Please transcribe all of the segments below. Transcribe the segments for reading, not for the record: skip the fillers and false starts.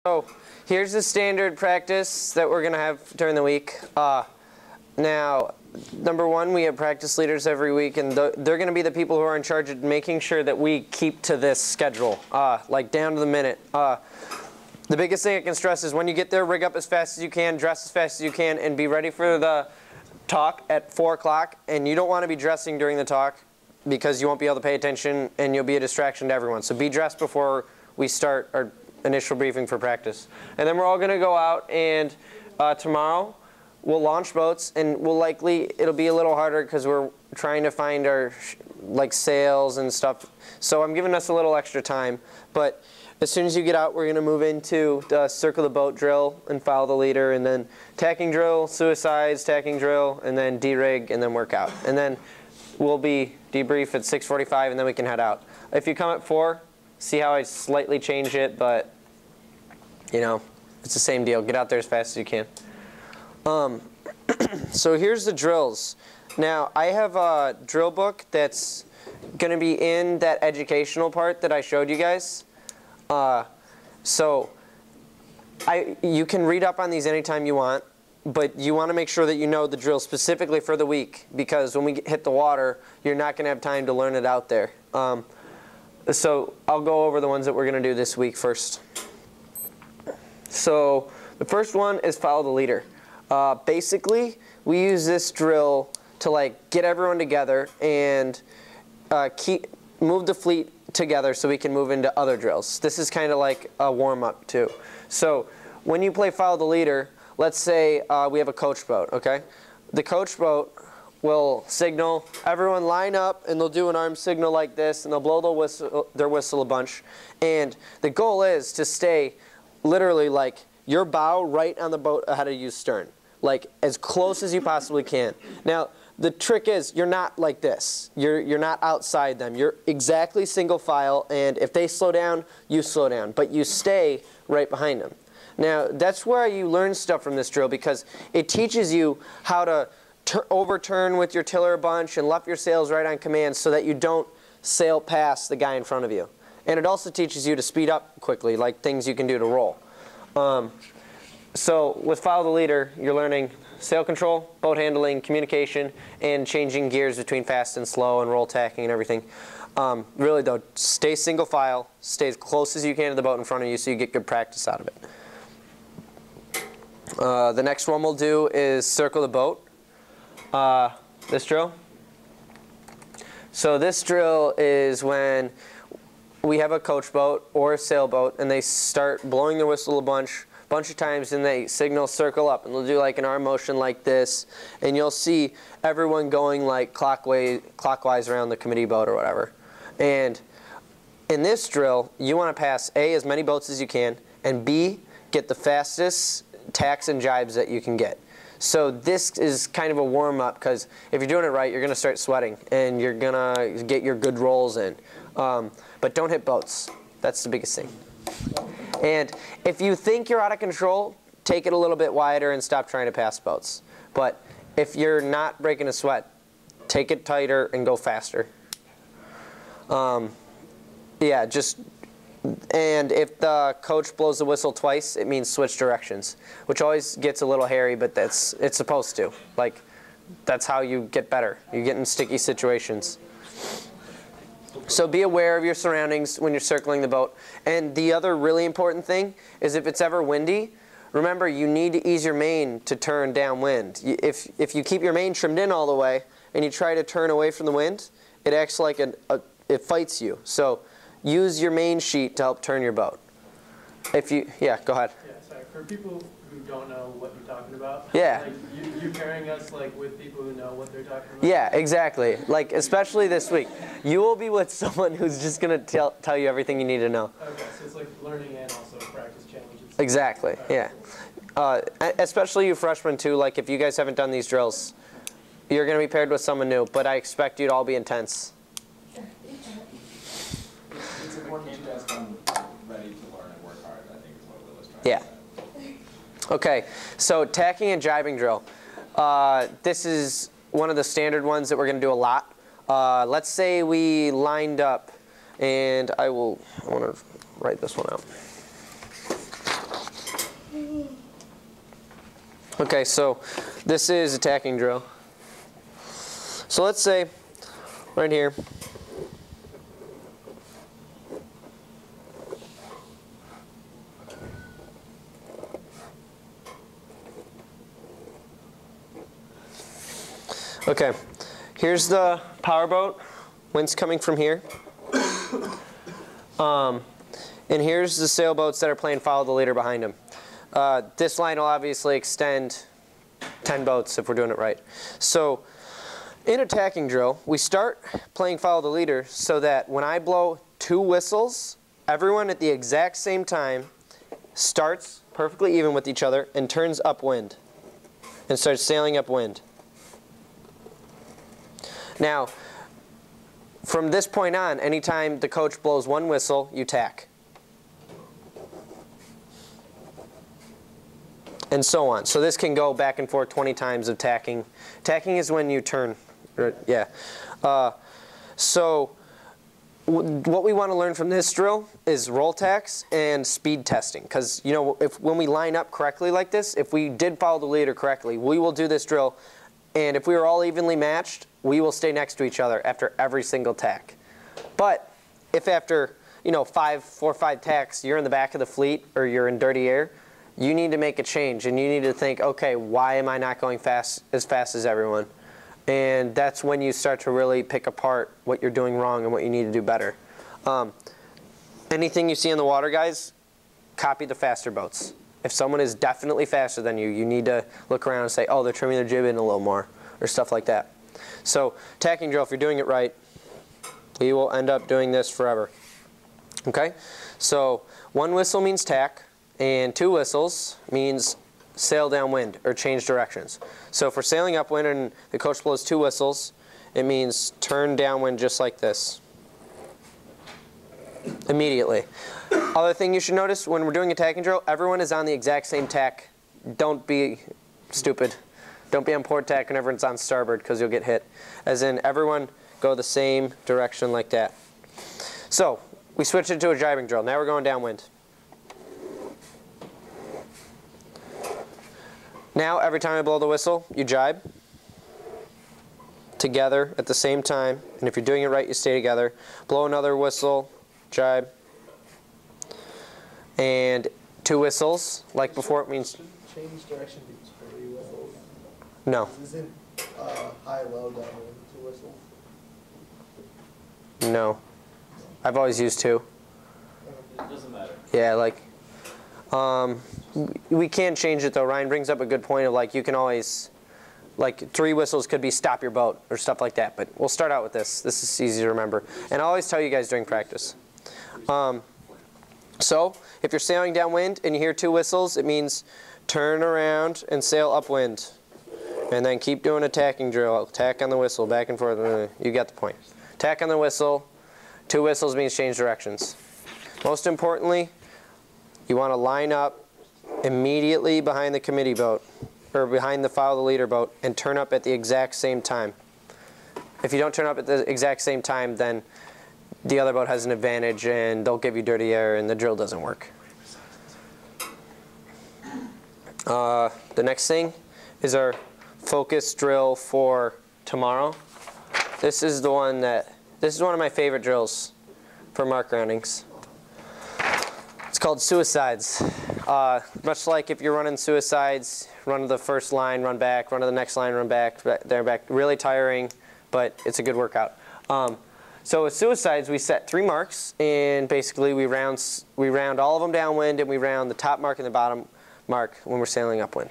So here's the standard practice that we're going to have during the week. Now, number one, we have practice leaders every week, and they're going to be the people who are in charge of making sure that we keep to this schedule, like down to the minute. The biggest thing I can stress is when you get there, rig up as fast as you can, dress as fast as you can, and be ready for the talk at 4 o'clock. And you don't want to be dressing during the talk because you won't be able to pay attention and you'll be a distraction to everyone. So be dressed before we start our initial briefing for practice. And then we're all going to go out, and tomorrow we'll launch boats, and it'll be a little harder because we're trying to find our sails and stuff. So I'm giving us a little extra time. But as soon as you get out, we're going to move into the circle the boat drill and follow the leader, and then tacking drill, suicides, tacking drill, and then de-rig, and then work out. And then we'll be debrief at 6:45, and then we can head out. If you come at 4, see how I slightly change it, but you know, it's the same deal. Get out there as fast as you can. So here's the drills. Now, I have a drill book that's going to be in that educational part that I showed you guys. So you can read up on these anytime you want, but you want to make sure that you know the drill specifically for the week, because when we hit the water, you're not going to have time to learn it out there. So I'll go over the ones that we're going to do this week first. So the first one is follow the leader. Basically, we use this drill to get everyone together and move the fleet together so we can move into other drills. This is kind of like a warm-up too. So when you play follow the leader, let's say we have a coach boat, okay? The coach boat will signal, everyone line up, and they'll do an arm signal like this, and they'll blow their whistle a bunch. And the goal is to stay literally your bow right on the boat ahead of you stern, as close as you possibly can. Now, the trick is you're not like this. You're not outside them. You're exactly single file, and if they slow down, you slow down, but you stay right behind them. Now, that's where you learn stuff from this drill, because it teaches you how to overturn with your tiller a bunch and luff your sails right on command so that you don't sail past the guy in front of you. And it also teaches you to speed up quickly, like things you can do to roll. So with follow the leader, you're learning sail control, boat handling, communication, and changing gears between fast and slow and roll tacking and everything. Really though, stay single file, stay as close as you can to the boat in front of you so you get good practice out of it. The next one we'll do is circle the boat. This drill. So this drill is when we have a coach boat or a sailboat and they start blowing their whistle a bunch of times, and they signal circle up, and they'll do an arm motion like this, and you'll see everyone going clockwise around the committee boat or whatever. And in this drill, you want to pass A, as many boats as you can, and B, get the fastest tacks and jibes that you can get. So this is kind of a warm-up, because if you're doing it right, you're going to start sweating, and you're going to get your good rolls in. But don't hit boats. That's the biggest thing. And if you think you're out of control, take it a little bit wider and stop trying to pass boats. But if you're not breaking a sweat, take it tighter and go faster. Yeah, and if the coach blows the whistle twice, it means switch directions, which always gets a little hairy, but it's supposed to. That's how you get better. You get in sticky situations. So be aware of your surroundings when you're circling the boat. And the other really important thing is if it's ever windy, remember you need to ease your main to turn downwind. If you keep your main trimmed in all the way and you try to turn away from the wind, it acts like it fights you. So use your main sheet to help turn your boat. Yeah, go ahead. Yeah, sorry. For people who don't know what you're talking about, yeah. You're pairing us with people who know what they're talking about? Yeah, exactly. Especially this week. You will be with someone who's just going to tell you everything you need to know. Okay, so it's learning and also practice challenges. Exactly, yeah. Especially you freshmen too, if you guys haven't done these drills, you're going to be paired with someone new, but I expect you to all be intense. It's important you guys come ready to learn and work hard, I think is what Will was trying to say. Yeah. Okay, so tacking and gybing drill. This is one of the standard ones that we're going to do a lot. Let's say we lined up, and I want to write this one out. Okay, so this is a tacking drill. So let's say right here, okay, here's the power boat. Wind's coming from here. And here's the sailboats that are playing follow the leader behind them. This line will obviously extend 10 boats if we're doing it right. So in a tacking drill, we start playing follow the leader so that when I blow 2 whistles, everyone at the exact same time starts perfectly even with each other and turns upwind and starts sailing upwind. Now, from this point on, anytime the coach blows 1 whistle, you tack. And so on. So this can go back and forth 20 times of tacking. Tacking is when you turn. Yeah. So what we want to learn from this drill is roll tacks and speed testing. Because you know, when we line up correctly like this, if we did follow the leader correctly, we will do this drill. And if we are all evenly matched, we will stay next to each other after every single tack. But if after 4 or 5 tacks, you're in the back of the fleet or you're in dirty air, you need to make a change, and you need to think, okay, why am I not going fast as everyone? And that's when you start to really pick apart what you're doing wrong and what you need to do better. Anything you see in the water, guys, copy the faster boats. If someone is definitely faster than you, you need to look around and say, oh, they're trimming their jib in a little more, or stuff like that. So tacking drill, if you're doing it right, we will end up doing this forever. Okay? So 1 whistle means tack. And 2 whistles means sail downwind or change directions. So if we're sailing upwind and the coach blows 2 whistles, it means turn downwind just like this. Immediately. Other thing you should notice when we're doing a tacking drill, everyone is on the exact same tack. Don't be stupid. Don't be on port tack when everyone's on starboard because you'll get hit. As in, everyone go the same direction like that. So we switched it to a gybing drill. Now we're going downwind. Now, every time I blow the whistle, you jibe together at the same time. And if you're doing it right, you stay together. Blow another whistle, jibe. And 2 whistles, like before, it means... Change direction to 3 whistles? No. Isn't high-low downwind 2 whistles? No. I've always used 2. It doesn't matter. Yeah, like... we can change it though. Ryan brings up a good point of like you can always, like 3 whistles could be stop your boat or stuff like that. But we'll start out with this. This is easy to remember. And I always tell you guys during practice. So if you're sailing downwind and you hear 2 whistles, it means turn around and sail upwind. And then keep doing a tacking drill. Tack on the whistle, back and forth. You get the point. Tack on the whistle. 2 whistles means change directions. Most importantly, you want to line up immediately behind the committee boat, or behind the follow the leader boat, and turn up at the exact same time. If you don't turn up at the exact same time, then the other boat has an advantage and they'll give you dirty air and the drill doesn't work. The next thing is our focus drill for tomorrow. This is one of my favorite drills for mark roundings. It's called suicides. Much like if you're running suicides, run to the first line, run back, run to the next line, run back, there, back. Really tiring, but it's a good workout. So with suicides, we set 3 marks, and basically we round all of them downwind, and we round the top mark and the bottom mark when we're sailing upwind.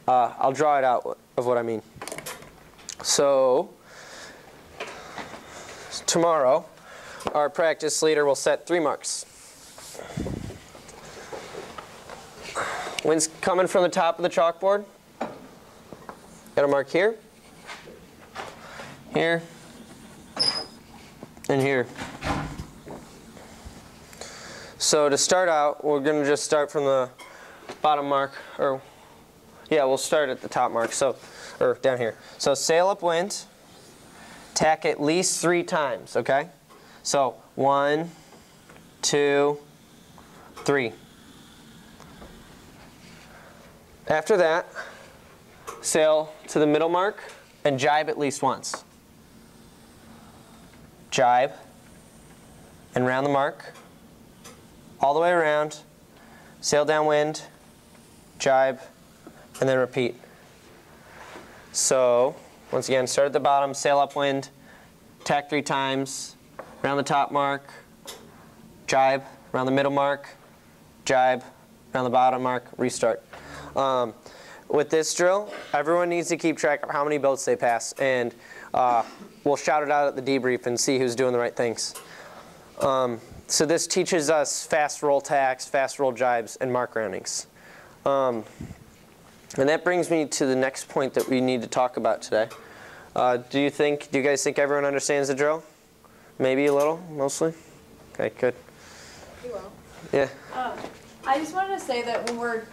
I'll draw it out of what I mean. So tomorrow, our practice leader will set 3 marks. Wind's coming from the top of the chalkboard. Got a mark here, here, and here. So to start out, we're going to just start from the bottom mark, or yeah, we'll start at the top mark, so, or down here. So sail upwind, tack at least 3 times, okay? So 1, 2, 3. After that, sail to the middle mark, and jibe at least once. Jibe, and round the mark, all the way around, sail downwind, jibe, and then repeat. So, once again, start at the bottom, sail upwind, tack 3 times, round the top mark, jibe, round the middle mark, jibe, round the bottom mark, restart. With this drill, everyone needs to keep track of how many boats they pass, and we'll shout it out at the debrief and see who's doing the right things. So this teaches us fast roll tacks, fast roll jibes, and mark roundings. And that brings me to the next point that we need to talk about today. Do you guys think everyone understands the drill? Maybe a little, mostly? Okay, good. You will. Yeah. I just wanted to say that when we're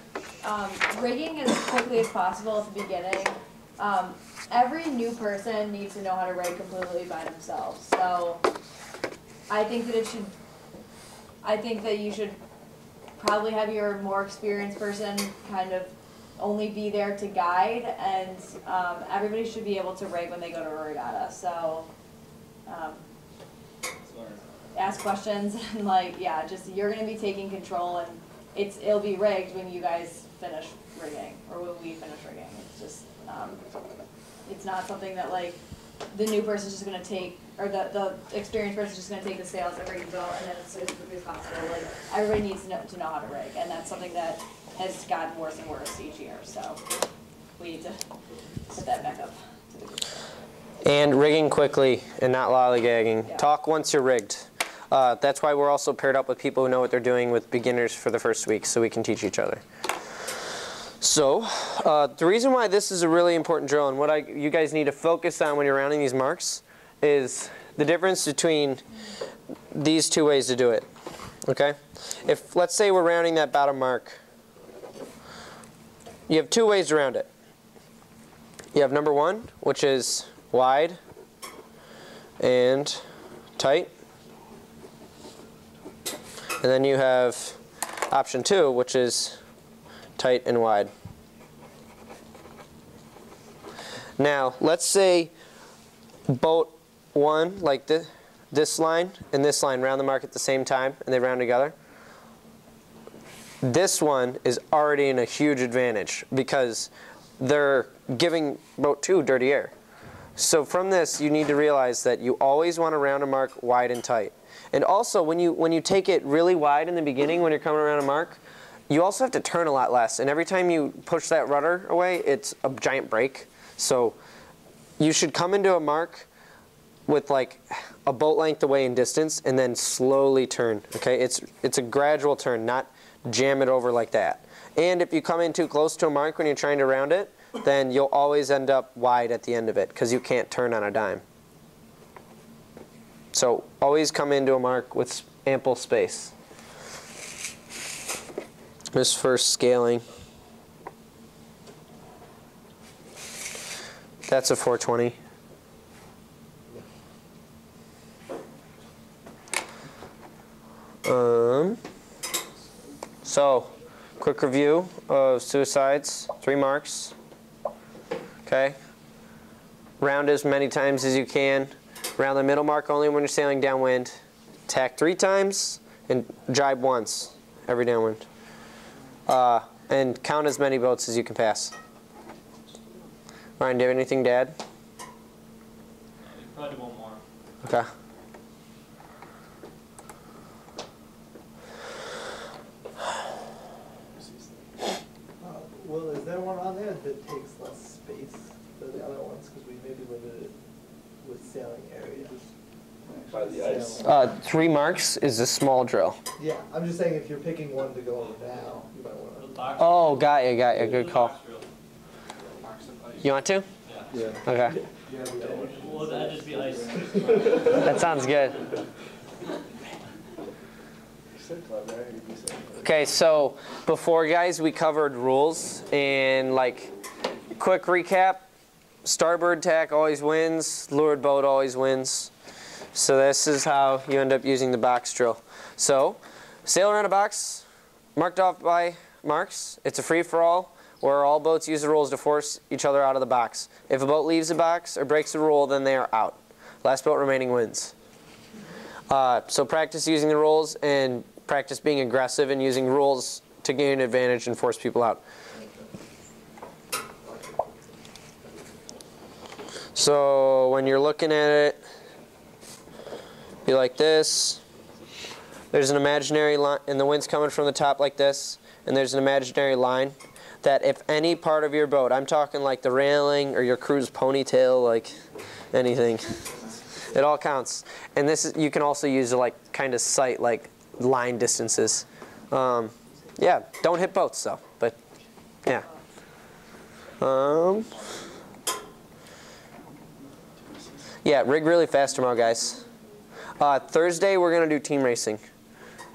rigging as quickly as possible at the beginning, every new person needs to know how to rig completely by themselves. So I think that you should probably have your more experienced person kind of only be there to guide, and everybody should be able to rig when they go to a regatta. So ask questions and just you're gonna be taking control, and it'll be rigged when you guys finish rigging or when we finish rigging. It's just it's not something that the new person's just gonna take, or the experienced person's just gonna take the sails and rig the boat and then as quickly as possible. Everybody needs to know how to rig, and that's something that has gotten worse and worse each year. So we need to put that back up to the group. And rigging quickly and not lollygagging. Yeah. Talk once you're rigged. That's why we're also paired up with people who know what they're doing with beginners for the first week, so we can teach each other. So the reason why this is a really important drill, and what you guys need to focus on when you're rounding these marks, is the difference between these two ways to do it. Okay? If, let's say we're rounding that bottom mark, you have 2 ways to round it. You have number 1, which is wide and tight. And then you have option 2, which is tight and wide. Now, let's say boat 1, like this line and this line, round the mark at the same time, and they round together. This one is already in a huge advantage because they're giving boat 2 dirty air. So from this, you need to realize that you always want to round a mark wide and tight. And also, when you take it really wide in the beginning, when you're coming around a mark, you also have to turn a lot less. And every time you push that rudder away, it's a giant break. So you should come into a mark with a boat length away in distance and then slowly turn. Okay, it's a gradual turn, not jam it over like that. And if you come in too close to a mark when you're trying to round it, then you'll always end up wide at the end of it because you can't turn on a dime. So always come into a mark with ample space. This first scaling. That's a 420. So, quick review of suicides, 3 marks. Okay. Round as many times as you can. Round the middle mark only when you're sailing downwind. Tack 3 times and jibe once every downwind. And count as many boats as you can pass. Ryan, do you have anything to add? Probably one more. Okay. Well, is there one on there that takes less space than the other ones? Because we may be limited with sailing area. By the ice. 3 marks is a small drill. Yeah, I'm just saying if you're picking one to go now, you might want to. Oh, got you. Good call. You want to? Yeah. Okay. Well, that'd just be ice. That sounds good. Okay, so before, guys, we covered rules and quick recap. Starboard tack always wins. Lured boat always wins. So this is how you end up using the box drill. So sail around a box, marked off by marks. It's a free-for-all. where all boats use the rules to force each other out of the box. If a boat leaves the box or breaks the rule, then they are out. Last boat remaining wins. So practice using the rules and practice being aggressive and using rules to gain an advantage and force people out. So when you're looking at it, be like this. There's an imaginary line, and the wind's coming from the top like this, and there's an imaginary line that if any part of your boat, I'm talking like the railing or your crew's ponytail, like anything, it all counts. And this is, you can also use to like kind of sight like line distances. Yeah, don't hit boats though, but yeah. Yeah, rig really fast tomorrow, guys. Thursday we're gonna do team racing,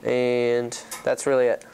and that's really it.